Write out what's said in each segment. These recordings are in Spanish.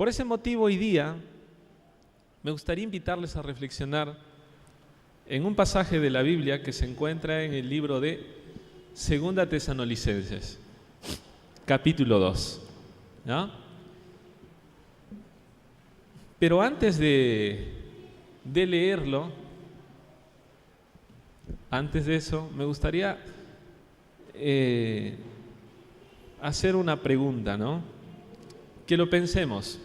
Por ese motivo, hoy día me gustaría invitarles a reflexionar en un pasaje de la Biblia que se encuentra en el libro de Segunda Tesalonicenses, capítulo 2, ¿no? Pero antes de leerlo, antes de eso, me gustaría hacer una pregunta, ¿no? Que lo pensemos.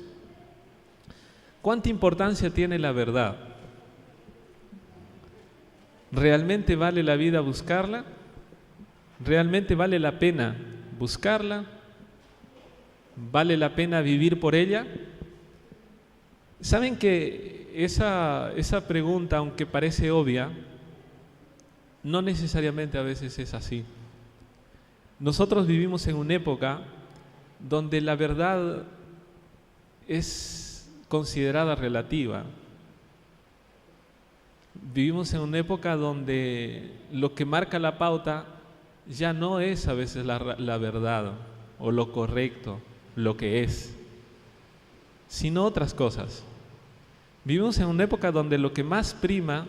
¿Cuánta importancia tiene la verdad? ¿Realmente vale la vida buscarla? ¿Realmente vale la pena buscarla? ¿Vale la pena vivir por ella? Saben que esa pregunta, aunque parece obvia, no necesariamente a veces es así. Nosotros vivimos en una época donde la verdad es considerada relativa. Vivimos en una época donde lo que marca la pauta ya no es a veces la verdad o lo correcto, lo que es, sino otras cosas. Vivimos en una época donde lo que más prima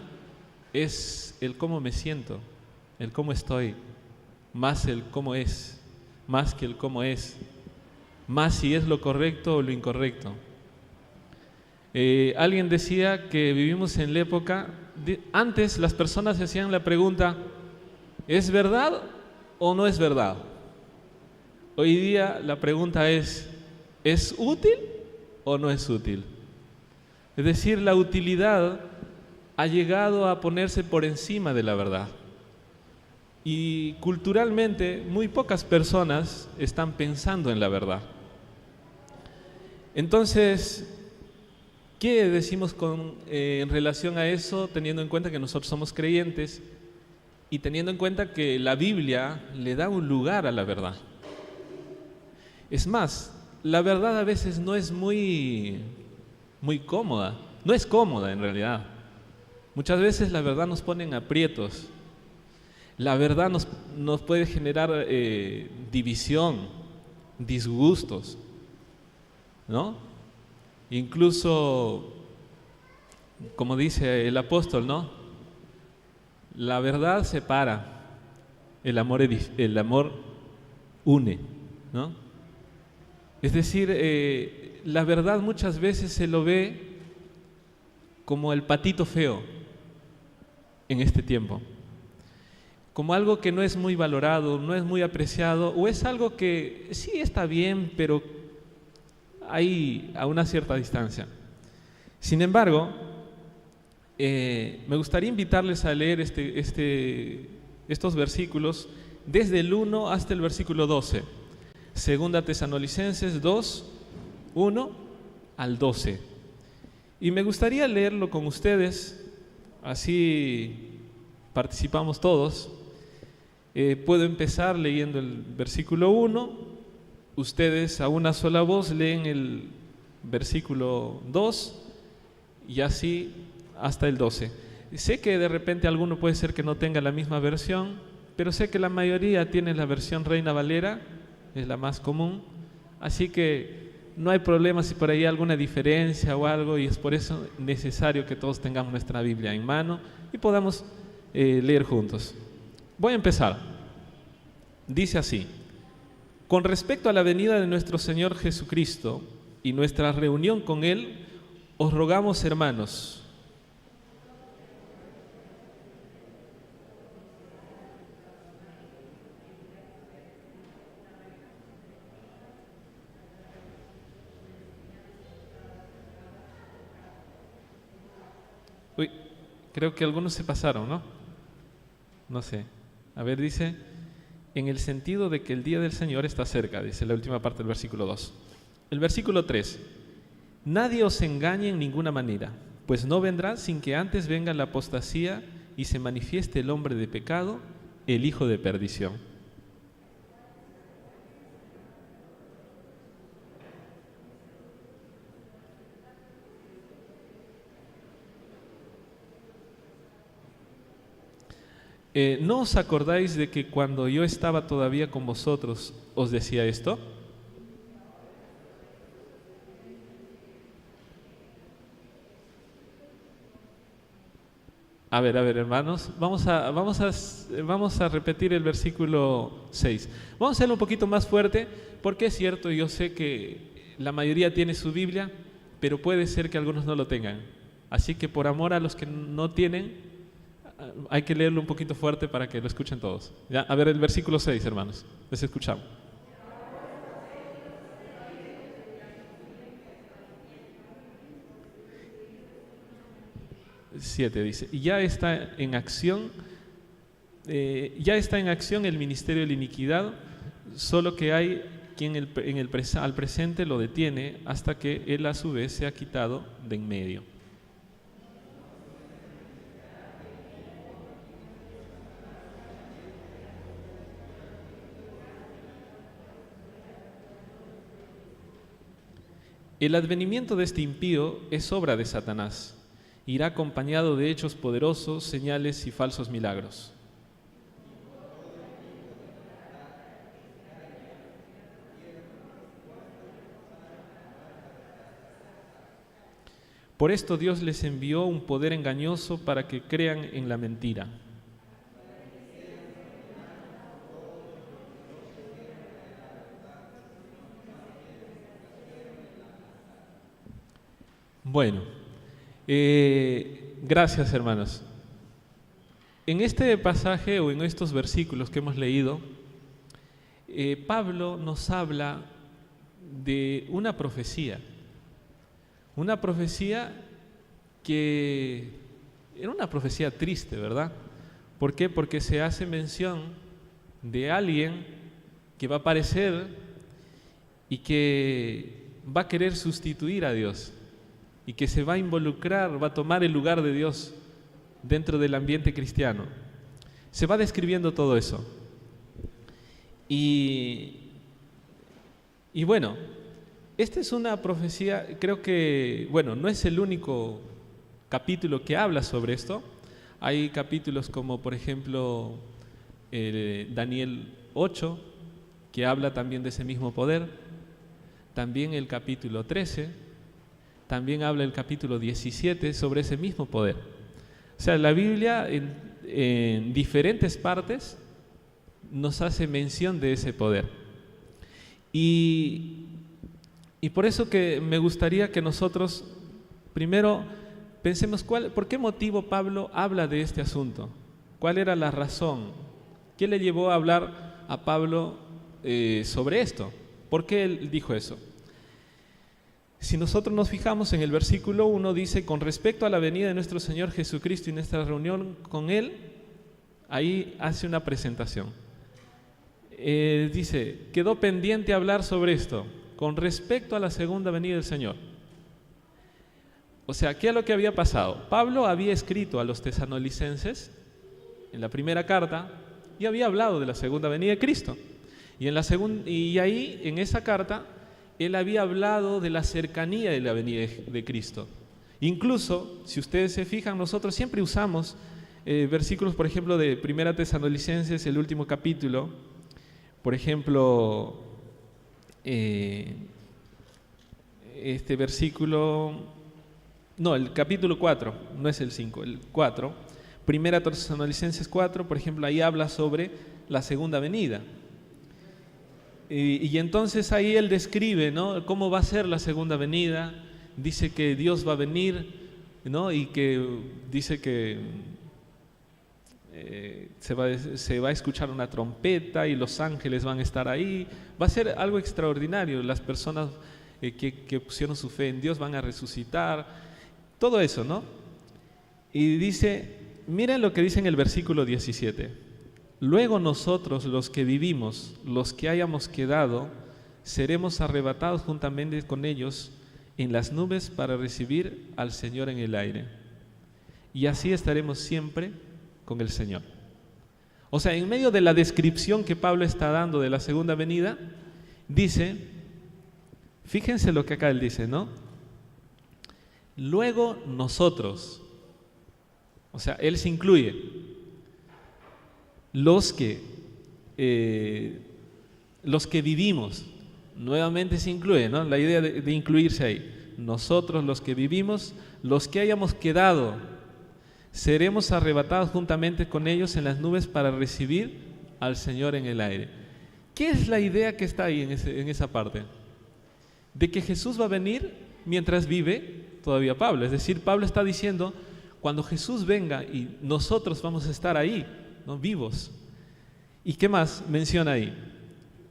es el cómo me siento, el cómo estoy, más el cómo es, más que el cómo es, más si es lo correcto o lo incorrecto. Alguien decía que vivimos en la época, antes las personas se hacían la pregunta, ¿es verdad o no es verdad? Hoy día la pregunta ¿es útil o no es útil? Es decir, la utilidad ha llegado a ponerse por encima de la verdad. Y culturalmente muy pocas personas están pensando en la verdad. Entonces, ¿qué decimos en relación a eso, teniendo en cuenta que nosotros somos creyentes y teniendo en cuenta que la Biblia le da un lugar a la verdad? Es más, la verdad a veces no es muy cómoda, no es cómoda en realidad. Muchas veces la verdad nos pone en aprietos. La verdad nos puede generar división, disgustos, ¿no? Incluso, como dice el apóstol, ¿no? La verdad separa, el amor une, ¿no? Es decir, la verdad muchas veces se lo ve como el patito feo en este tiempo, como algo que no es muy valorado, no es muy apreciado, o es algo que sí está bien, pero hay a una cierta distancia. Sin embargo, me gustaría invitarles a leer estos versículos desde el 1 hasta el versículo 12. Segunda Tesalonicenses 2, 1 al 12. Y me gustaría leerlo con ustedes, así participamos todos. Puedo empezar leyendo el versículo 1, ustedes a una sola voz leen el versículo 2 y así hasta el 12. Sé que de repente alguno puede ser que no tenga la misma versión, pero sé que la mayoría tiene la versión Reina Valera, es la más común, así que no hay problema si por ahí hay alguna diferencia o algo, y es por eso necesario que todos tengamos nuestra Biblia en mano y podamos leer juntos. Voy a empezar. Dice así: con respecto a la venida de nuestro Señor Jesucristo y nuestra reunión con Él, os rogamos, hermanos, creo que algunos se pasaron, ¿no? No sé. A ver, dice, en el sentido de que el día del Señor está cerca, dice la última parte del versículo 2. El versículo 3. Nadie os engañe en ninguna manera, pues no vendrá sin que antes venga la apostasía y se manifieste el hombre de pecado, el hijo de perdición. ¿No os acordáis de que cuando yo estaba todavía con vosotros os decía esto? A ver, hermanos, vamos a repetir el versículo 6. Vamos a hacerlo un poquito más fuerte, porque es cierto, yo sé que la mayoría tiene su Biblia, pero puede ser que algunos no lo tengan. Así que por amor a los que no tienen, hay que leerlo un poquito fuerte para que lo escuchen todos. ¿Ya? A ver el versículo 6, hermanos. Les escuchamos. 7 dice, y ya está en acción el ministerio de la iniquidad, solo que hay quien al presente lo detiene hasta que él a su vez se ha quitado de en medio. El advenimiento de este impío es obra de Satanás. Irá acompañado de hechos poderosos, señales y falsos milagros. Por esto Dios les envió un poder engañoso para que crean en la mentira. Bueno, gracias, hermanos. En este pasaje o en estos versículos que hemos leído, Pablo nos habla de una profecía que era una profecía triste, ¿verdad? ¿Por qué? Porque se hace mención de alguien que va a aparecer y que va a querer sustituir a Dios y que se va a involucrar, va a tomar el lugar de Dios dentro del ambiente cristiano. Se va describiendo todo eso. Y bueno, esta es una profecía, creo que, bueno, no es el único capítulo que habla sobre esto. Hay capítulos como, por ejemplo, Daniel 8, que habla también de ese mismo poder. También el capítulo 13. También habla el capítulo 17 sobre ese mismo poder. O sea, la Biblia en diferentes partes nos hace mención de ese poder. Y por eso que me gustaría que nosotros primero pensemos por qué motivo Pablo habla de este asunto. ¿Cuál era la razón? ¿Qué le llevó a hablar a Pablo sobre esto? ¿Por qué él dijo eso? Si nosotros nos fijamos en el versículo 1, dice, con respecto a la venida de nuestro Señor Jesucristo y nuestra reunión con Él, ahí hace una presentación. Dice, quedó pendiente hablar sobre esto, con respecto a la segunda venida del Señor. O sea, ¿qué es lo que había pasado? Pablo había escrito a los tesalonicenses, en la primera carta, y había hablado de la segunda venida de Cristo. Y ahí, en esa carta, él había hablado de la cercanía de la venida de Cristo. Incluso, si ustedes se fijan, nosotros siempre usamos versículos, por ejemplo, de Primera Tesalonicenses, el último capítulo. Por ejemplo, este versículo, no, el capítulo 4, no es el 5, el 4. Primera Tesalonicenses 4, por ejemplo, ahí habla sobre la segunda venida. Y entonces ahí él describe, ¿no?, cómo va a ser la segunda venida. Dice que Dios va a venir, ¿no?, y que dice que se va a escuchar una trompeta y los ángeles van a estar ahí. Va a ser algo extraordinario. Las personas que pusieron su fe en Dios van a resucitar. Todo eso, ¿no? Y dice, miren lo que dice en el versículo 17. Luego nosotros, los que vivimos, los que hayamos quedado, seremos arrebatados juntamente con ellos en las nubes para recibir al Señor en el aire. Y así estaremos siempre con el Señor. O sea, en medio de la descripción que Pablo está dando de la segunda venida, dice, fíjense lo que acá él dice, ¿no? Luego nosotros, o sea, él se incluye. Los que vivimos, nuevamente se incluye, ¿no?, la idea de incluirse ahí. Nosotros, los que vivimos, los que hayamos quedado, seremos arrebatados juntamente con ellos en las nubes para recibir al Señor en el aire. ¿Qué es la idea que está ahí en esa parte? De que Jesús va a venir mientras vive todavía Pablo. Es decir, Pablo está diciendo, cuando Jesús venga y nosotros vamos a estar ahí, ¿no? Vivos. ¿Y qué más menciona ahí?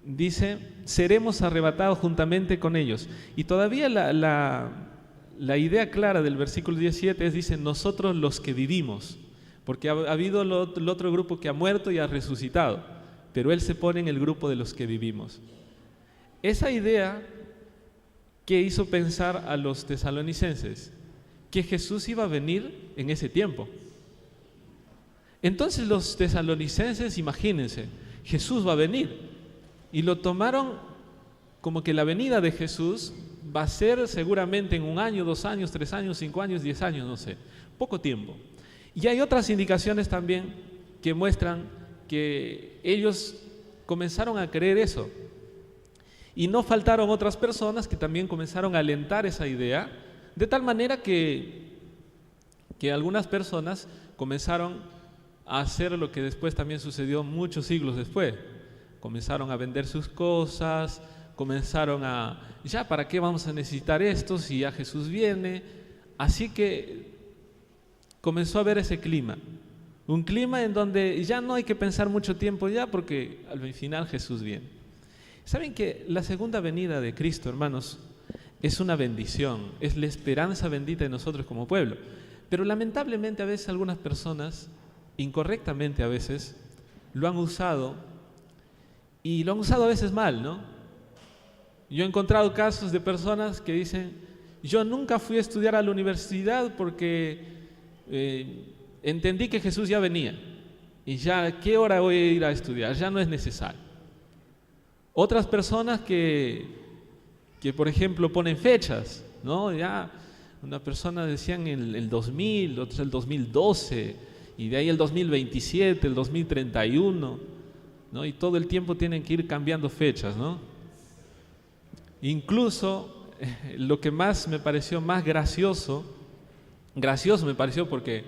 Dice, seremos arrebatados juntamente con ellos. Y todavía la idea clara del versículo 17 es, dice, nosotros los que vivimos. Porque ha habido el otro grupo que ha muerto y ha resucitado, pero él se pone en el grupo de los que vivimos. Esa idea que hizo pensar a los tesalonicenses que Jesús iba a venir en ese tiempo. Entonces los tesalonicenses, imagínense, Jesús va a venir, y lo tomaron como que la venida de Jesús va a ser seguramente en 1 año, 2 años, 3 años, 5 años, 10 años, no sé, poco tiempo. Y hay otras indicaciones también que muestran que ellos comenzaron a creer eso. Y no faltaron otras personas que también comenzaron a alentar esa idea, de tal manera que algunas personas comenzaron a hacer lo que después también sucedió muchos siglos después. Comenzaron a vender sus cosas, comenzaron a, ya, ¿para qué vamos a necesitar esto si ya Jesús viene? Así que comenzó a haber ese clima, un clima en donde ya no hay que pensar mucho tiempo ya, porque al final Jesús viene. ¿Saben que la segunda venida de Cristo, hermanos, es una bendición, es la esperanza bendita de nosotros como pueblo? Pero lamentablemente a veces algunas personas, incorrectamente a veces, lo han usado, y lo han usado a veces mal, ¿no? Yo he encontrado casos de personas que dicen, yo nunca fui a estudiar a la universidad porque entendí que Jesús ya venía, y ya, ¿qué hora voy a ir a estudiar? Ya no es necesario. Otras personas que por ejemplo ponen fechas, ¿no? Ya una persona decían el 2000, otros el 2012, y de ahí el 2027, el 2031, ¿no? Y todo el tiempo tienen que ir cambiando fechas, ¿no? Incluso lo que más me pareció más gracioso me pareció, porque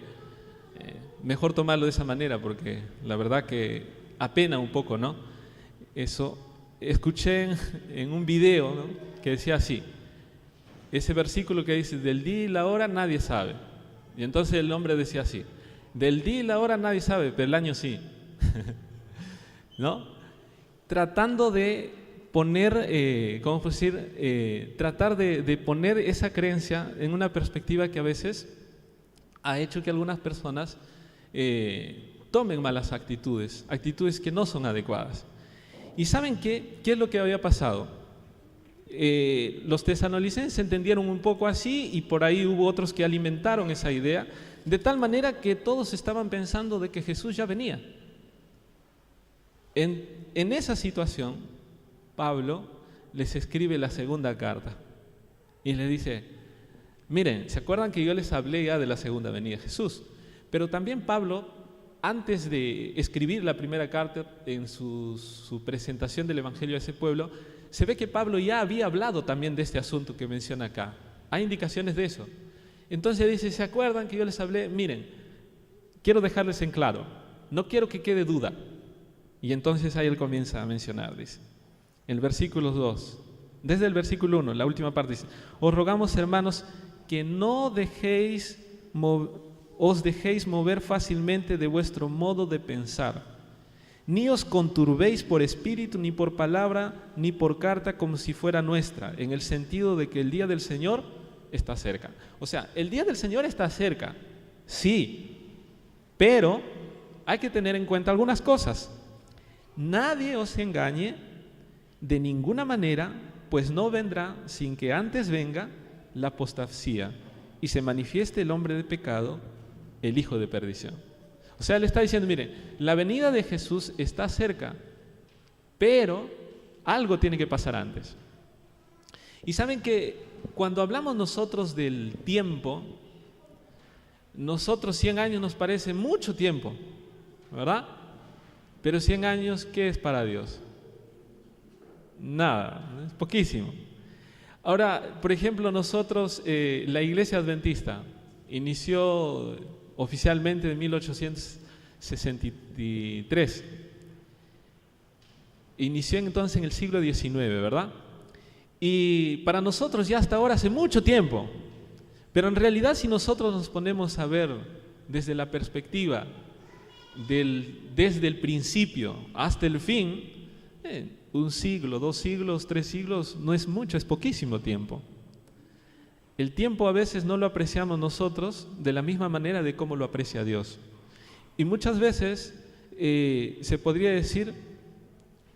mejor tomarlo de esa manera, porque la verdad que apena un poco, ¿no? Eso, escuché en un video, ¿no?, que decía así, ese versículo que dice, del día y la hora nadie sabe. Y entonces el hombre decía así, del día y la hora nadie sabe, pero el año sí. ¿No? Tratando de poner, ¿cómo puedo decir? Tratar de poner esa creencia en una perspectiva que a veces ha hecho que algunas personas tomen malas actitudes que no son adecuadas. ¿Y saben qué? ¿Qué es lo que había pasado? Los tesalonicenses entendieron un poco así, y por ahí hubo otros que alimentaron esa idea, de tal manera que todos estaban pensando de que Jesús ya venía. En esa situación, Pablo les escribe la segunda carta y les dice, miren, ¿se acuerdan que yo les hablé ya de la segunda venida de Jesús? Pero también Pablo, antes de escribir la primera carta, en su presentación del Evangelio a ese pueblo, se ve que Pablo ya había hablado también de este asunto que menciona acá. Hay indicaciones de eso. Entonces dice, ¿se acuerdan que yo les hablé? Miren, quiero dejarles en claro, no quiero que quede duda. Y entonces ahí él comienza a mencionar, dice, el versículo 2, desde el versículo 1, la última parte dice, os rogamos, hermanos, que no os dejéis mover fácilmente de vuestro modo de pensar, ni os conturbéis por espíritu, ni por palabra, ni por carta como si fuera nuestra, en el sentido de que el día del Señor está cerca. O sea, el día del Señor está cerca, sí, pero hay que tener en cuenta algunas cosas. Nadie os engañe de ninguna manera, pues no vendrá sin que antes venga la apostasía y se manifieste el hombre de pecado, el hijo de perdición. O sea, le está diciendo, miren, la venida de Jesús está cerca, pero algo tiene que pasar antes. Y saben que cuando hablamos nosotros del tiempo, nosotros 100 años nos parece mucho tiempo, ¿verdad? Pero 100 años, ¿qué es para Dios? Nada, es poquísimo. Ahora, por ejemplo, nosotros, la Iglesia Adventista, inició oficialmente de 1863. Inició entonces en el siglo XIX, ¿verdad? Y para nosotros ya hasta ahora hace mucho tiempo. Pero en realidad, si nosotros nos ponemos a ver desde la perspectiva desde el principio hasta el fin, un siglo, 2 siglos, 3 siglos no es mucho, es poquísimo tiempo. El tiempo a veces no lo apreciamos nosotros de la misma manera de cómo lo aprecia Dios. Y muchas veces se podría decir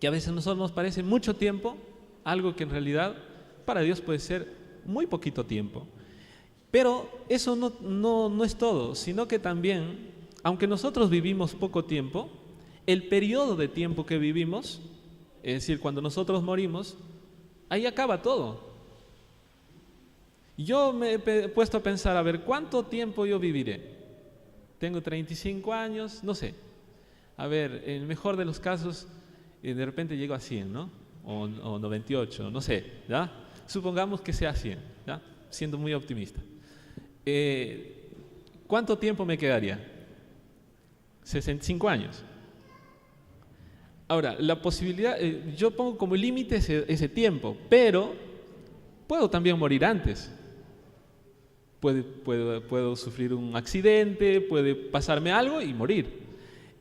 que a veces a nosotros nos parece mucho tiempo, algo que en realidad para Dios puede ser muy poquito tiempo. Pero eso no es todo, sino que también, aunque nosotros vivimos poco tiempo, el periodo de tiempo que vivimos, es decir, cuando nosotros morimos, ahí acaba todo. Yo me he puesto a pensar, a ver, ¿cuánto tiempo yo viviré? Tengo 35 años, no sé. A ver, en el mejor de los casos, de repente llego a 100, ¿no? O 98, no sé, ¿ya? Supongamos que sea 100, ¿ya? Siendo muy optimista. ¿Cuánto tiempo me quedaría? 65 años. Ahora, la posibilidad, yo pongo como límite ese tiempo, pero puedo también morir antes. Puedo sufrir un accidente, puede pasarme algo y morir.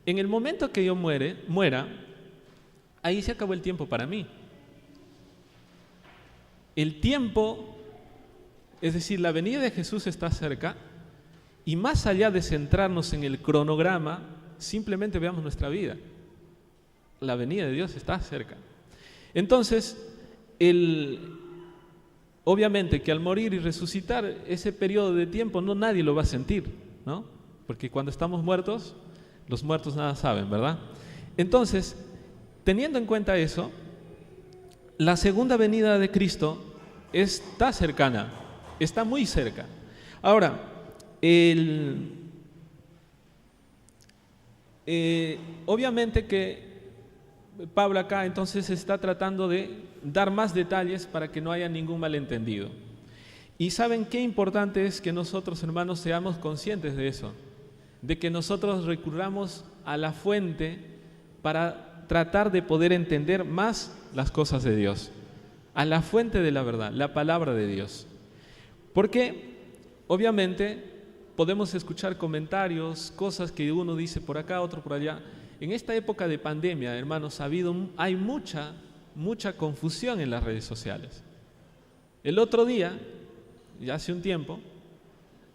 En el momento que yo muera, ahí se acabó el tiempo para mí. El tiempo, es decir, la venida de Jesús está cerca, y más allá de centrarnos en el cronograma, simplemente veamos nuestra vida. La venida de Dios está cerca. Entonces, obviamente que al morir y resucitar, ese periodo de tiempo nadie lo va a sentir, ¿no? Porque cuando estamos muertos, los muertos nada saben, ¿verdad? Entonces, teniendo en cuenta eso, la segunda venida de Cristo está cercana, está muy cerca. Ahora, obviamente que Pablo acá entonces está tratando de dar más detalles para que no haya ningún malentendido. Y ¿saben qué importante es que nosotros, hermanos, seamos conscientes de eso? De que nosotros recurramos a la fuente para tratar de poder entender más las cosas de Dios. A la fuente de la verdad, la palabra de Dios. Porque obviamente podemos escuchar comentarios, cosas que uno dice por acá, otro por allá. En esta época de pandemia, hermanos, hay mucha confusión en las redes sociales. El otro día, ya hace un tiempo,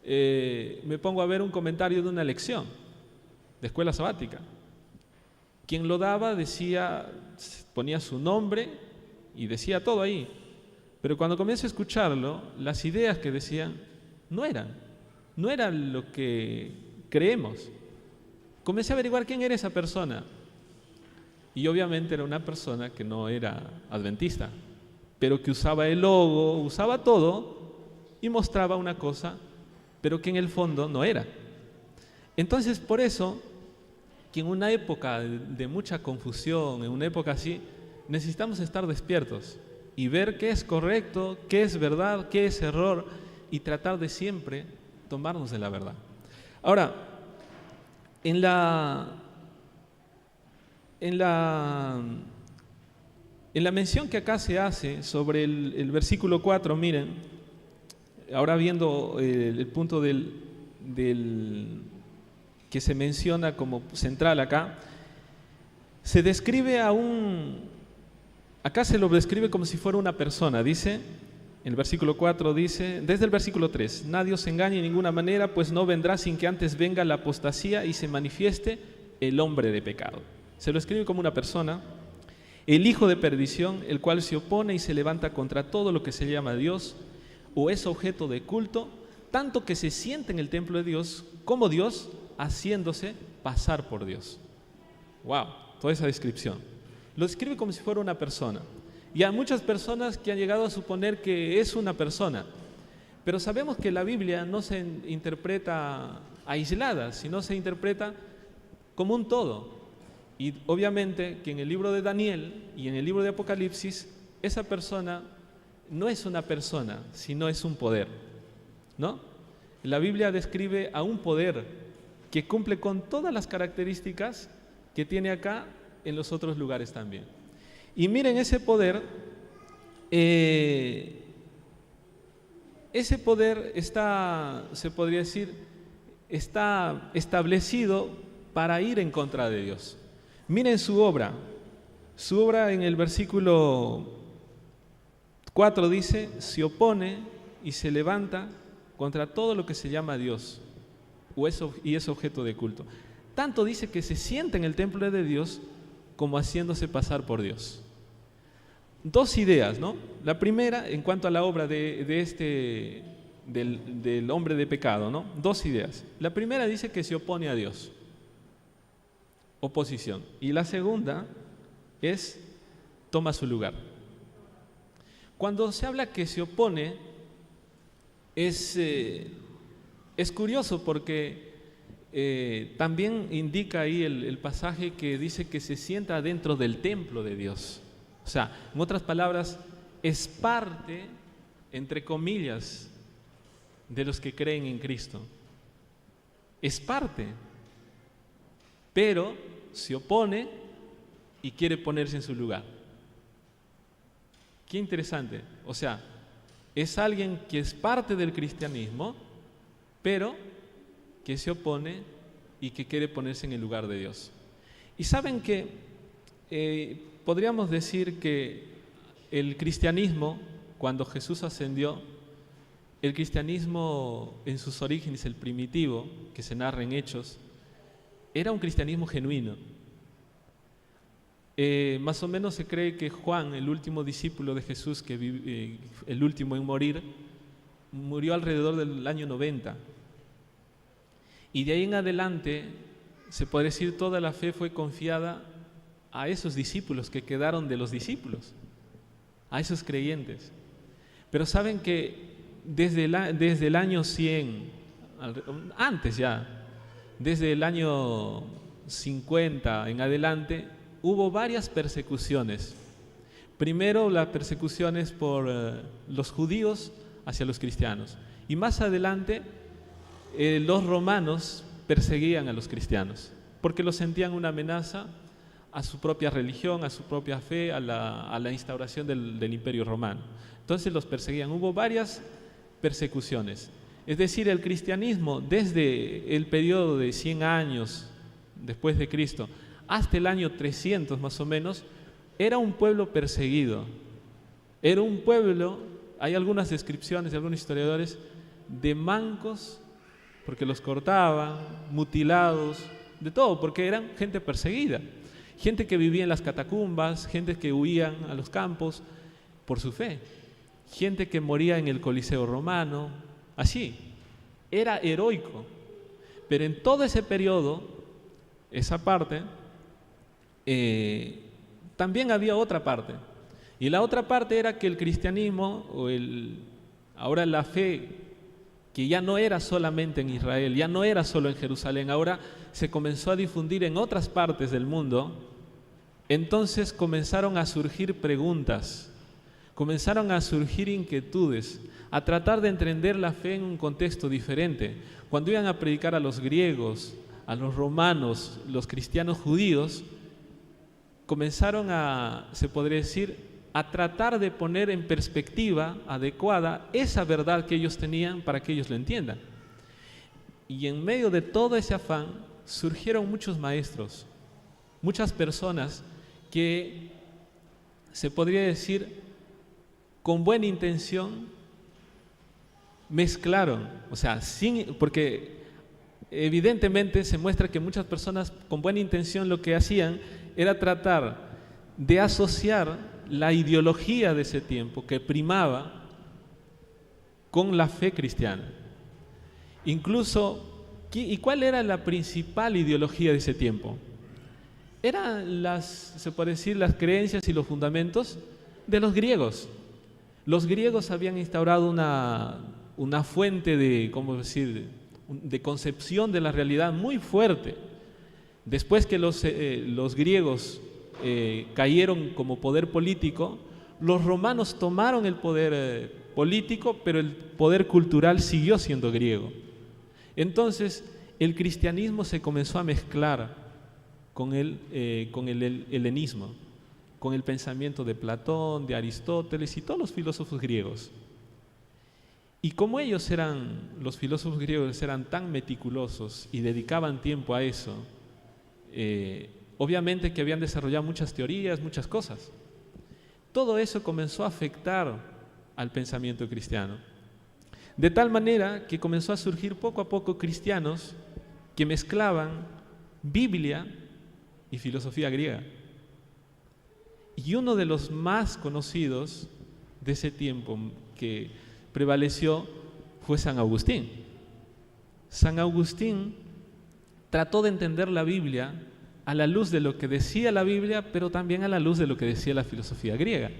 me pongo a ver un comentario de una lección de escuela sabática. Quien lo daba ponía su nombre y decía todo ahí. Pero cuando comienzo a escucharlo, las ideas que decían no eran lo que creemos. Comencé a averiguar quién era esa persona. Y obviamente era una persona que no era adventista, pero que usaba el logo, usaba todo y mostraba una cosa, pero que en el fondo no era. Entonces, por eso, que en una época de mucha confusión, en una época así, necesitamos estar despiertos y ver qué es correcto, qué es verdad, qué es error, y tratar de siempre tomarnos de la verdad. Ahora, en la mención que acá se hace sobre el versículo 4, miren, ahora viendo el punto que se menciona como central acá, se describe acá se lo describe como si fuera una persona. Dice, en el versículo 4 dice, desde el versículo 3, nadie os engañe de ninguna manera, pues no vendrá sin que antes venga la apostasía y se manifieste el hombre de pecado. Se lo escribe como una persona, el hijo de perdición, el cual se opone y se levanta contra todo lo que se llama Dios o es objeto de culto, tanto que se siente en el templo de Dios como Dios, haciéndose pasar por Dios. Wow, toda esa descripción. Lo escribe como si fuera una persona. Y hay muchas personas que han llegado a suponer que es una persona, pero sabemos que la Biblia no se interpreta aislada, sino se interpreta como un todo. Y obviamente que en el libro de Daniel y en el libro de Apocalipsis, esa persona no es una persona, sino es un poder, ¿no? La Biblia describe a un poder que cumple con todas las características que tiene acá en los otros lugares también. Y miren ese poder está, se podría decir, está establecido para ir en contra de Dios. Miren su obra en el versículo 4 dice, se opone y se levanta contra todo lo que se llama Dios y es objeto de culto. Tanto dice que se sienta en el templo de Dios como haciéndose pasar por Dios. Dos ideas, ¿no? La primera, en cuanto a la obra del hombre de pecado, ¿no? Dos ideas. La primera dice que se opone a Dios. Oposición. Y la segunda es toma su lugar. Cuando se habla que se opone, es curioso porque también indica ahí el pasaje que dice que se sienta dentro del templo de Dios. O sea, en otras palabras, es parte, entre comillas, de los que creen en Cristo. Es parte, pero se opone y quiere ponerse en su lugar. Qué interesante. O sea, es alguien que es parte del cristianismo, pero que se opone y que quiere ponerse en el lugar de Dios. Y saben que podríamos decir que el cristianismo, cuando Jesús ascendió, el cristianismo en sus orígenes, el primitivo, que se narra en Hechos, era un cristianismo genuino. Más o menos se cree que Juan, el último discípulo de Jesús, el último en morir, murió alrededor del año 90. Y de ahí en adelante, se puede decir, toda la fe fue confiada a esos discípulos que quedaron de los discípulos, a esos creyentes. Pero saben que desde el año 100, antes ya, desde el año 50 en adelante, hubo varias persecuciones. Primero las persecuciones por los judíos hacia los cristianos. Y más adelante los romanos perseguían a los cristianos porque los sentían una amenaza a su propia religión, a su propia fe, a la instauración del Imperio Romano. Entonces los perseguían. Hubo varias persecuciones. Es decir, el cristianismo desde el periodo de 100 años después de Cristo hasta el año 300 más o menos, era un pueblo perseguido. Era un pueblo, hay algunas descripciones de algunos historiadores, de mancos, porque los cortaban, mutilados, de todo, porque eran gente perseguida. Gente que vivía en las catacumbas, gente que huían a los campos por su fe, gente que moría en el Coliseo romano, así. Era heroico. Pero en todo ese periodo, esa parte, también había otra parte. Y la otra parte era que el cristianismo, ahora la fe, que ya no era solamente en Israel, ya no era solo en Jerusalén, ahora se comenzó a difundir en otras partes del mundo. Entonces comenzaron a surgir preguntas, comenzaron a surgir inquietudes, a tratar de entender la fe en un contexto diferente. Cuando iban a predicar a los griegos, a los romanos, los cristianos judíos, comenzaron se podría decir, a tratar de poner en perspectiva adecuada esa verdad que ellos tenían para que ellos lo entiendan. Y en medio de todo ese afán surgieron muchos maestros, muchas personas que se podría decir con buena intención mezclaron, o sea, porque evidentemente se muestra que muchas personas con buena intención lo que hacían era tratar de asociar la ideología de ese tiempo que primaba con la fe cristiana. Incluso, ¿y cuál era la principal ideología de ese tiempo? Eran se puede decir, las creencias y los fundamentos de los griegos. Los griegos habían instaurado una fuente de concepción de la realidad muy fuerte. Después que los griegos cayeron como poder político, los romanos tomaron el poder político, pero el poder cultural siguió siendo griego. Entonces, el cristianismo se comenzó a mezclar con el helenismo, con el pensamiento de Platón, de Aristóteles y todos los filósofos griegos. Y como los filósofos griegos eran tan meticulosos y dedicaban tiempo a eso, obviamente que habían desarrollado muchas teorías, muchas cosas. Todo eso comenzó a afectar al pensamiento cristiano. De tal manera que comenzó a surgir poco a poco cristianos que mezclaban Biblia y filosofía griega. Y uno de los más conocidos de ese tiempo que prevaleció fue San Agustín. San Agustín trató de entender la Biblia a la luz de lo que decía la Biblia, pero también a la luz de lo que decía la filosofía griega.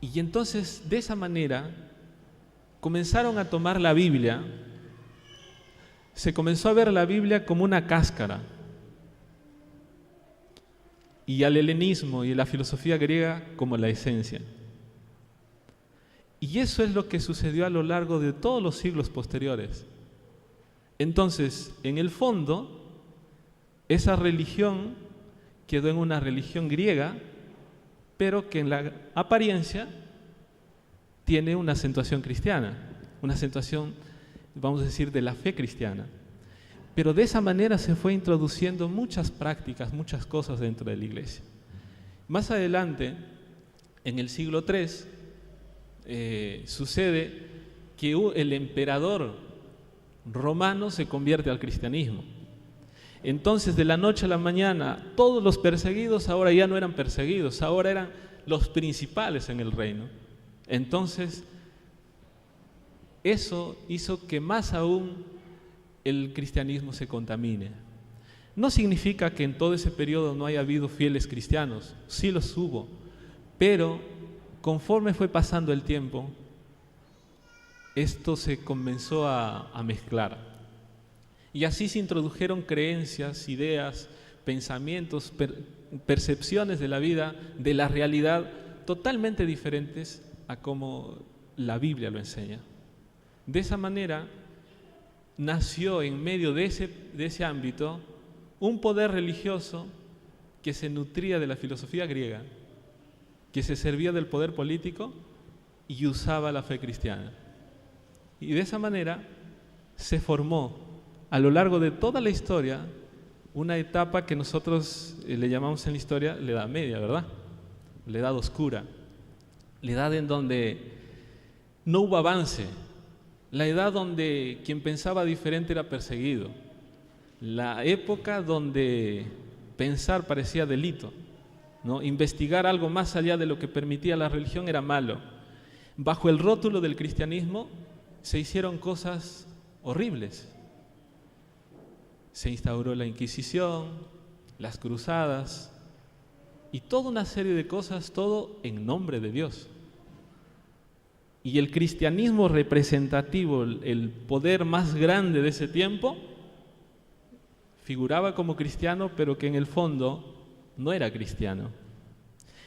Y entonces, de esa manera, comenzaron a tomar la Biblia, se comenzó a ver la Biblia como una cáscara, y al helenismo y a la filosofía griega como la esencia. Y eso es lo que sucedió a lo largo de todos los siglos posteriores. Entonces, en el fondo, esa religión quedó en una religión griega, pero que en la apariencia tiene una acentuación cristiana, una acentuación, vamos a decir, de la fe cristiana. Pero de esa manera se fue introduciendo muchas prácticas, muchas cosas dentro de la iglesia. Más adelante, en el siglo III, sucede que el emperador romano se convierte al cristianismo. Entonces, de la noche a la mañana, todos los perseguidos ahora ya no eran perseguidos, ahora eran los principales en el reino. Entonces, eso hizo que más aún el cristianismo se contamine. No significa que en todo ese periodo no haya habido fieles cristianos, sí los hubo, pero conforme fue pasando el tiempo, esto se comenzó a mezclar. Y así se introdujeron creencias, ideas, pensamientos, percepciones de la vida, de la realidad, totalmente diferentes a como la Biblia lo enseña. De esa manera nació en medio de ese ámbito un poder religioso que se nutría de la filosofía griega, que se servía del poder político y usaba la fe cristiana. Y de esa manera se formó a lo largo de toda la historia una etapa que nosotros le llamamos en la historia la Edad Media, ¿verdad? La Edad Oscura, la edad en donde no hubo avance, la edad donde quien pensaba diferente era perseguido, la época donde pensar parecía delito, ¿no? Investigar algo más allá de lo que permitía la religión era malo. Bajo el rótulo del cristianismo se hicieron cosas horribles. Se instauró la Inquisición, las cruzadas y toda una serie de cosas, todo en nombre de Dios. Y el cristianismo representativo, el poder más grande de ese tiempo, figuraba como cristiano, pero que en el fondo no era cristiano.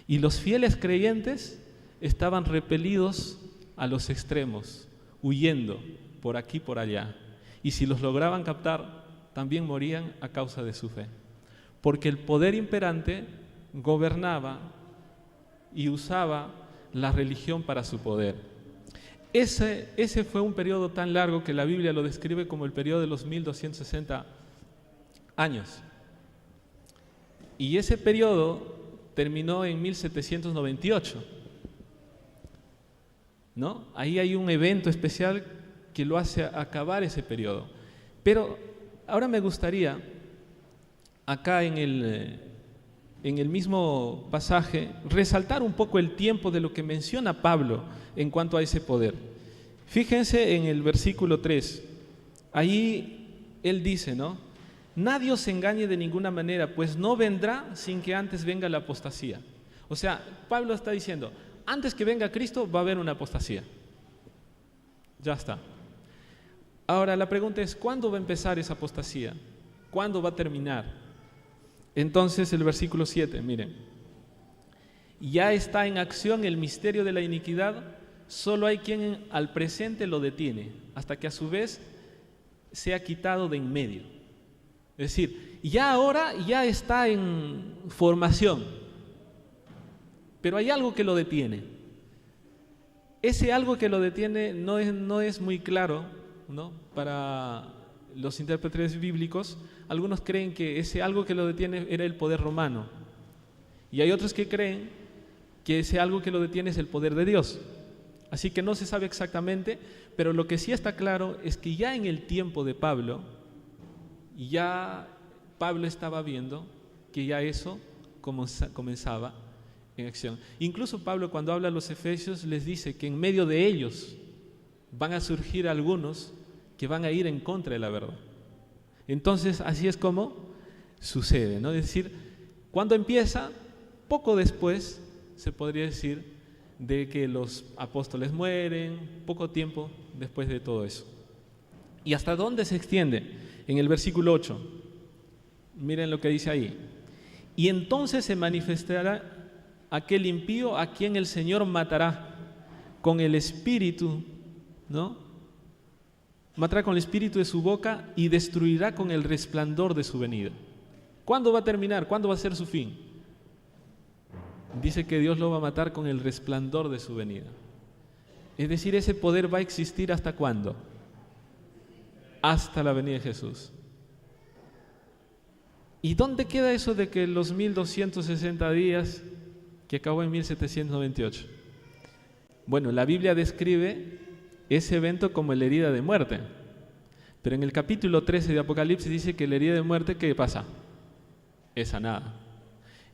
Y los fieles creyentes estaban repelidos a los extremos, huyendo por aquí, por allá. Y si los lograban captar, también morían a causa de su fe. Porque el poder imperante gobernaba y usaba la religión para su poder. Ese fue un periodo tan largo que la Biblia lo describe como el periodo de los 1260 años. Y ese periodo terminó en 1798, ¿no? Ahí hay un evento especial que lo hace acabar ese periodo. Pero ahora me gustaría, acá en el mismo pasaje, resaltar un poco el tiempo de lo que menciona Pablo en cuanto a ese poder. Fíjense en el versículo 3, ahí él dice, ¿no? Nadie os engañe de ninguna manera, pues no vendrá sin que antes venga la apostasía. O sea, Pablo está diciendo, antes que venga Cristo va a haber una apostasía. Ya está. Ahora la pregunta es, ¿cuándo va a empezar esa apostasía? ¿Cuándo va a terminar? Entonces el versículo 7, miren. Ya está en acción el misterio de la iniquidad, solo hay quien al presente lo detiene, hasta que a su vez sea quitado de en medio. Es decir, ya ahora ya está en formación, pero hay algo que lo detiene. Ese algo que lo detiene no es muy claro, ¿no? Para los intérpretes bíblicos. Algunos creen que ese algo que lo detiene era el poder romano, y hay otros que creen que ese algo que lo detiene es el poder de Dios. Así que no se sabe exactamente, pero lo que sí está claro es que ya en el tiempo de Pablo, ya Pablo estaba viendo que ya eso comenzaba en acción. Incluso Pablo, cuando habla a los efesios, les dice que en medio de ellos van a surgir algunos que van a ir en contra de la verdad. Entonces, así es como sucede, ¿no? Es decir, cuando empieza, poco después, se podría decir, de que los apóstoles mueren, poco tiempo después de todo eso. ¿Y hasta dónde se extiende? En el versículo 8, miren lo que dice ahí. Y entonces se manifestará aquel impío a quien el Señor matará con el espíritu, ¿no? Matará con el espíritu de su boca y destruirá con el resplandor de su venida. ¿Cuándo va a terminar? ¿Cuándo va a ser su fin? Dice que Dios lo va a matar con el resplandor de su venida. Es decir, ese poder va a existir ¿hasta cuándo? Hasta la venida de Jesús. ¿Y dónde queda eso de que los 1260 días que acabó en 1798? Bueno, la Biblia describe ese evento como la herida de muerte. Pero en el capítulo 13 de Apocalipsis dice que la herida de muerte, ¿qué pasa? Es sanada.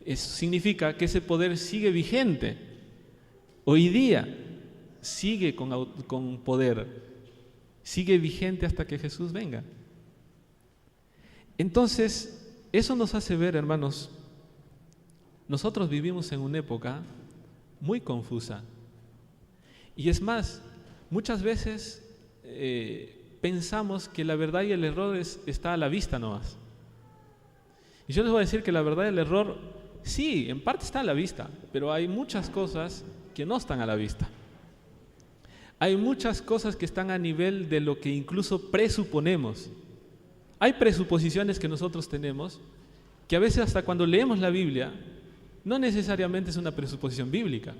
Eso significa que ese poder sigue vigente. Hoy día sigue con poder, sigue vigente hasta que Jesús venga. Entonces, eso nos hace ver, hermanos, nosotros vivimos en una época muy confusa. Y es más, muchas veces pensamos que la verdad y el error está a la vista nomás. Y yo les voy a decir que la verdad y el error, sí, en parte está a la vista, pero hay muchas cosas que no están a la vista. Hay muchas cosas que están a nivel de lo que incluso presuponemos. Hay presuposiciones que nosotros tenemos que a veces hasta cuando leemos la Biblia no necesariamente es una presuposición bíblica.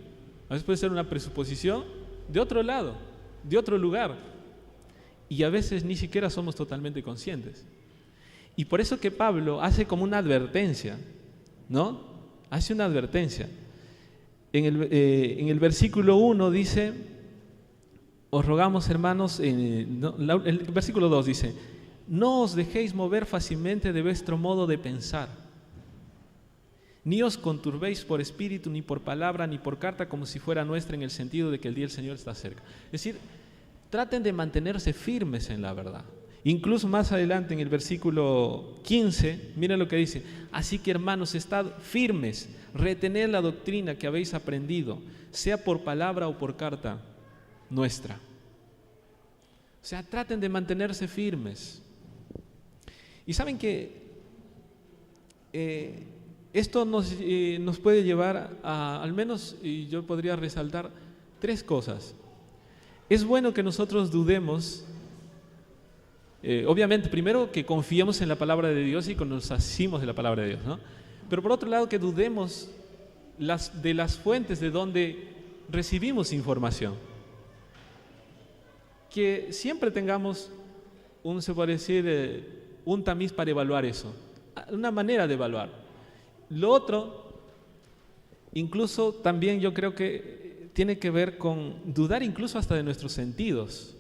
A veces puede ser una presuposición de otro lado, de otro lugar, y a veces ni siquiera somos totalmente conscientes. Y por eso que Pablo hace como una advertencia, ¿no? Hace una advertencia. En el versículo 1 dice, os rogamos, hermanos, el versículo 2 dice, no os dejéis mover fácilmente de vuestro modo de pensar, ni os conturbéis por espíritu, ni por palabra, ni por carta, como si fuera nuestra, en el sentido de que el día del Señor está cerca. Es decir, traten de mantenerse firmes en la verdad. Incluso más adelante en el versículo 15, miren lo que dice, así que hermanos, estad firmes, retened la doctrina que habéis aprendido, sea por palabra o por carta nuestra. O sea, traten de mantenerse firmes. Y saben que esto nos puede llevar a, al menos, y yo podría resaltar, 3 cosas. Es bueno que nosotros dudemos. Obviamente, primero que confiemos en la palabra de Dios y que nos asimos de la palabra de Dios, ¿no? Pero por otro lado, que dudemos de las fuentes de donde recibimos información. Que siempre tengamos se puede decir, un tamiz para evaluar eso, una manera de evaluar. Lo otro, incluso también yo creo que tiene que ver con dudar incluso hasta de nuestros sentidos.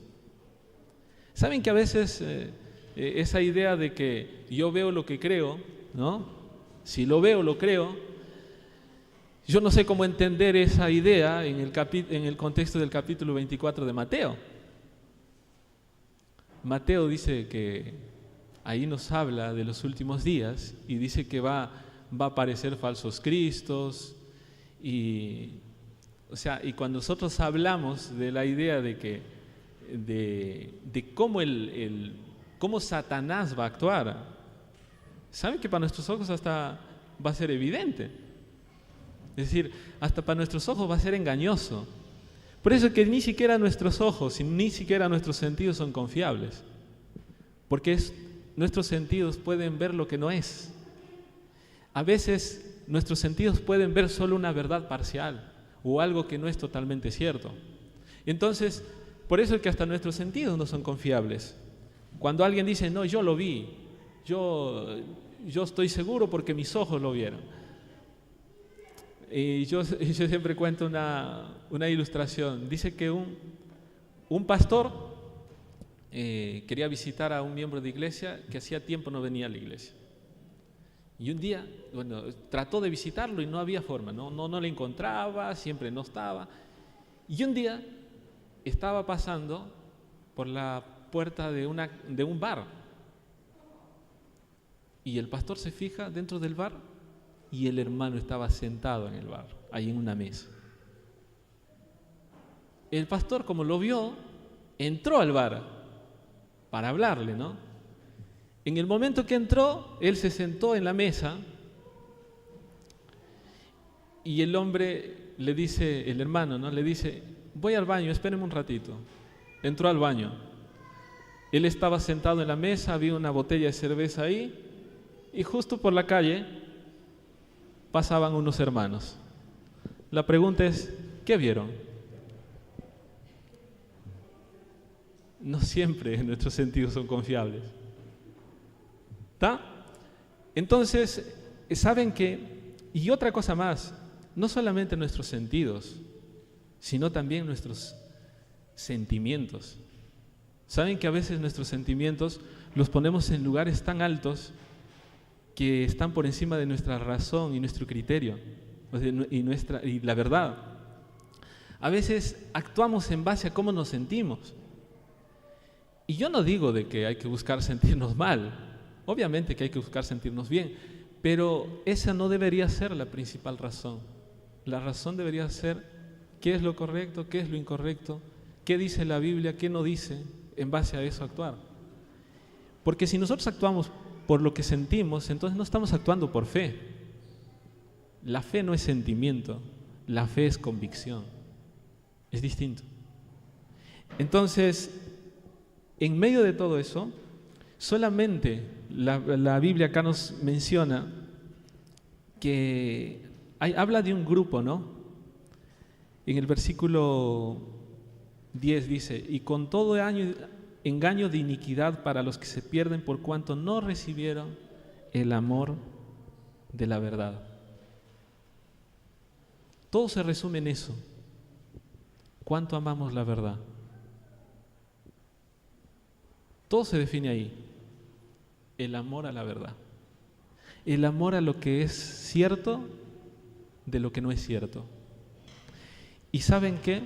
Saben que a veces esa idea de que yo veo lo que creo, ¿no? Si lo veo, lo creo. Yo no sé cómo entender esa idea en el contexto del capítulo 24 de Mateo. Mateo dice que ahí nos habla de los últimos días y dice que va a aparecer falsos cristos y cuando nosotros hablamos de la idea de que de cómo Satanás va a actuar, saben que para nuestros ojos hasta va a ser evidente. Es decir, hasta para nuestros ojos va a ser engañoso. Por eso es que ni siquiera nuestros ojos y ni siquiera nuestros sentidos son confiables. porque nuestros sentidos pueden ver lo que no es. A veces nuestros sentidos pueden ver solo una verdad parcial o algo que no es totalmente cierto. Entonces, por eso es que hasta nuestros sentidos no son confiables. Cuando alguien dice, no, yo lo vi, yo estoy seguro porque mis ojos lo vieron. Y yo siempre cuento una ilustración. Dice que un pastor quería visitar a un miembro de iglesia que hacía tiempo no venía a la iglesia. Y un día, trató de visitarlo y no había forma, no le encontraba, siempre no estaba. Y un día estaba pasando por la puerta de un bar. Y el pastor se fija dentro del bar y el hermano estaba sentado en el bar, ahí en una mesa. El pastor, como lo vio, entró al bar para hablarle, ¿no? En el momento que entró, él se sentó en la mesa y el hombre le dice, el hermano, ¿no? Le dice, voy al baño, espéreme un ratito. Entró al baño. Él estaba sentado en la mesa, había una botella de cerveza ahí y justo por la calle pasaban unos hermanos. La pregunta es, ¿qué vieron? No siempre nuestros sentidos son confiables. ¿Está? Entonces, saben que, y otra cosa más, no solamente nuestros sentidos, sino también nuestros sentimientos. Saben que a veces nuestros sentimientos los ponemos en lugares tan altos que están por encima de nuestra razón y nuestro criterio y la verdad. A veces actuamos en base a cómo nos sentimos. Y yo no digo de que hay que buscar sentirnos mal, obviamente que hay que buscar sentirnos bien, pero esa no debería ser la principal razón. La razón debería ser qué es lo correcto, qué es lo incorrecto, qué dice la Biblia, qué no dice, en base a eso actuar. Porque si nosotros actuamos por lo que sentimos, entonces no estamos actuando por fe. La fe no es sentimiento, la fe es convicción, es distinto. Entonces, en medio de todo eso, solamente la Biblia acá nos menciona que habla de un grupo, ¿no? En el versículo 10 dice, y con todo engaño de iniquidad para los que se pierden por cuanto no recibieron el amor de la verdad. Todo se resume en eso. ¿Cuánto amamos la verdad? Todo se define ahí. El amor a la verdad. El amor a lo que es cierto de lo que no es cierto. ¿Y saben qué?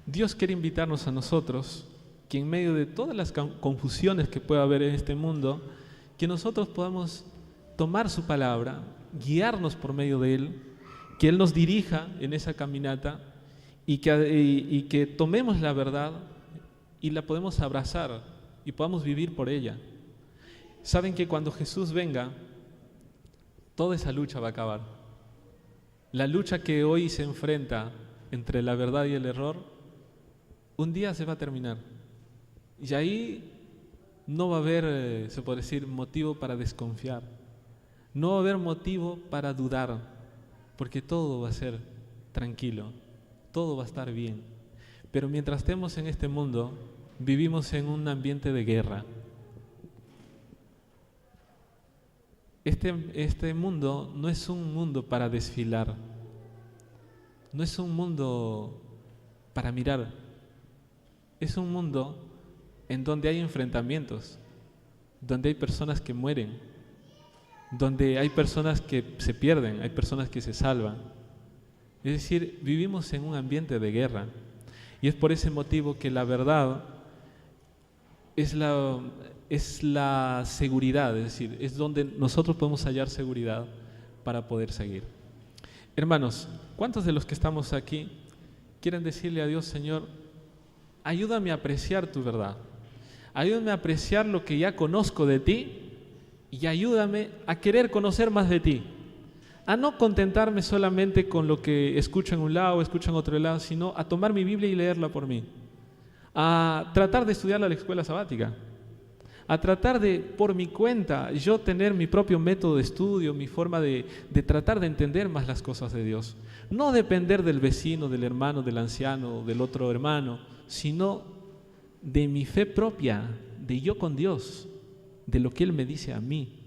Dios quiere invitarnos a nosotros que en medio de todas las confusiones que pueda haber en este mundo, que nosotros podamos tomar su palabra, guiarnos por medio de Él, que Él nos dirija en esa caminata y que tomemos la verdad y la podemos abrazar y podamos vivir por ella. Saben que cuando Jesús venga, toda esa lucha va a acabar. La lucha que hoy se enfrenta entre la verdad y el error, un día se va a terminar. Y ahí no va a haber, se puede decir, motivo para desconfiar. No va a haber motivo para dudar, porque todo va a ser tranquilo, todo va a estar bien. Pero mientras estemos en este mundo, vivimos en un ambiente de guerra. Este mundo no es un mundo para desfilar, no es un mundo para mirar, es un mundo en donde hay enfrentamientos, donde hay personas que mueren, donde hay personas que se pierden, hay personas que se salvan. Es decir, vivimos en un ambiente de guerra y es por ese motivo que la verdad es la seguridad, es decir, es donde nosotros podemos hallar seguridad para poder seguir. Hermanos, ¿cuántos de los que estamos aquí quieren decirle a Dios, Señor, ayúdame a apreciar tu verdad? Ayúdame a apreciar lo que ya conozco de ti y ayúdame a querer conocer más de ti. A no contentarme solamente con lo que escucho en un lado o escucho en otro lado, sino a tomar mi Biblia y leerla por mí. A tratar de estudiarla a la escuela sabática. a tratar de, por mi cuenta, yo tener mi propio método de estudio, mi forma de tratar de entender más las cosas de Dios. No depender del vecino, del hermano, del anciano, del otro hermano, sino de mi fe propia, de yo con Dios, de lo que Él me dice a mí.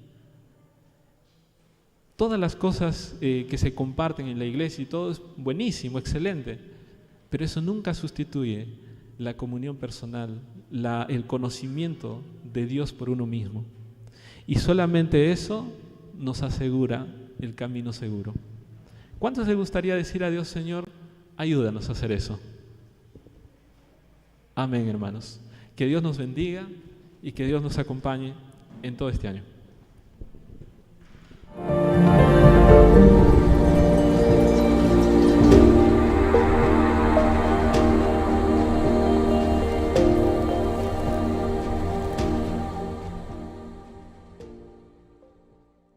Todas las cosas que se comparten en la iglesia y todo es buenísimo, excelente, pero eso nunca sustituye la comunión personal, el conocimiento de Dios por uno mismo. Y solamente eso nos asegura el camino seguro. ¿Cuántos les gustaría decir a Dios, Señor, ayúdanos a hacer eso? Amén, hermanos. Que Dios nos bendiga y que Dios nos acompañe en todo este año.